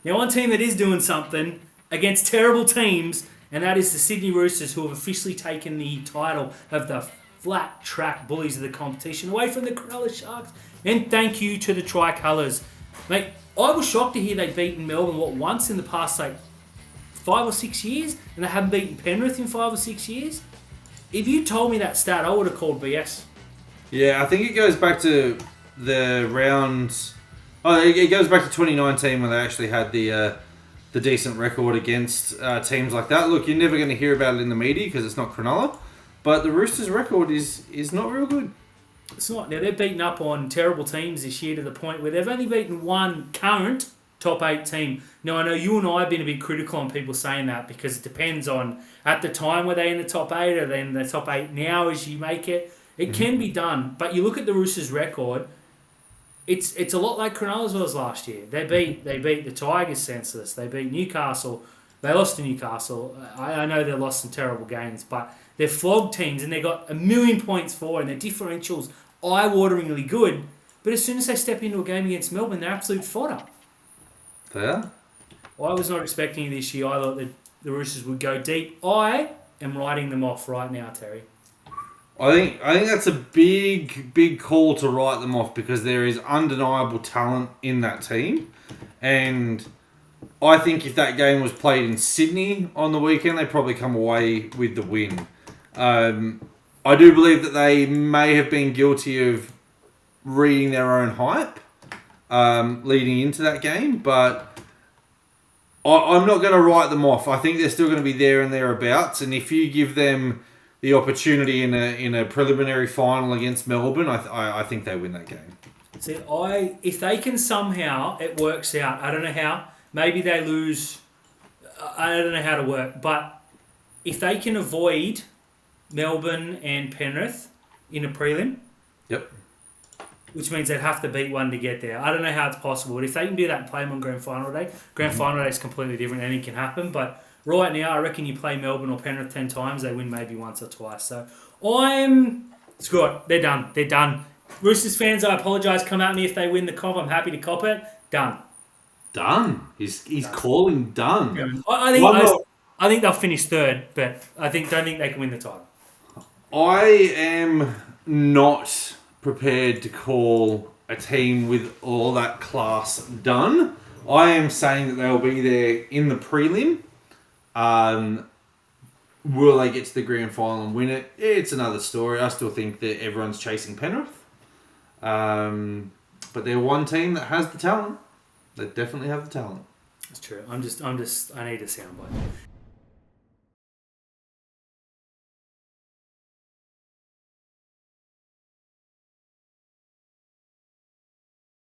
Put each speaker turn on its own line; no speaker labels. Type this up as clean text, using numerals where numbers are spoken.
Now, one team that is doing something against terrible teams, and that is the Sydney Roosters, who have officially taken the title of the flat track bullies of the competition away from the Cronulla Sharks. And thank you to the Tricolours. Mate, I was shocked to hear they'd beaten Melbourne, once in the past, 5 or 6 years, and they haven't beaten Penrith in 5 or 6 years. If you told me that stat, I would have called BS.
Yeah, I think it goes back to the rounds. Oh, it goes back to 2019 when they actually had the decent record against teams like that. Look, you're never going to hear about it in the media because it's not Cronulla, but the Roosters' record is not real good.
It's not. Now, they're beaten up on terrible teams this year to the point where they've only beaten one current top 8 team. Now, I know you and I have been a bit critical on people saying that because it depends on, at the time, were they in the top 8 or they in the top 8 now as you make it. It can be done, but you look at the Roosters' record, it's a lot like Cronulla's was last year. They beat the Tigers senseless. They beat Newcastle. They lost to Newcastle. I know they lost some terrible games, but they're flogged teams and they got 1,000,000 points for, and their differentials eye-wateringly good. But as soon as they step into a game against Melbourne, they're absolute fodder.
They are.
I was not expecting it this year. I thought that the Roosters would go deep. I am writing them off right now, Terry.
I think that's a big call to write them off because there is undeniable talent in that team, and I think if that game was played in Sydney on the weekend, they'd probably come away with the win. I do believe that they may have been guilty of reading their own hype leading into that game, but I'm not going to write them off. I think they're still going to be there and thereabouts, and if you give them the opportunity in a preliminary final against Melbourne, I think they win that game.
See, if they can somehow, it works out. I don't know how. Maybe they lose. I don't know how to work. But if they can avoid Melbourne and Penrith in a prelim,
yep,
which means they'd have to beat one to get there. I don't know how it's possible. But if they can do that and play them on Grand Final Day, Final Day is completely different. Anything can happen. But right now, I reckon you play Melbourne or Penrith 10 times, they win maybe once or twice. So screw it. They're done. They're done. Roosters fans, I apologise. Come at me if they win the comp. I'm happy to cop it. Done.
Done. He's calling done.
I think they'll finish third, but don't think they can win the title.
I am not prepared to call a team with all that class done. I am saying that they'll be there in the prelim. Will they get to the grand final and win it? It's another story. I still think that everyone's chasing Penrith. But they're one team that has the talent. They definitely have the talent.
That's true. I need a soundbite.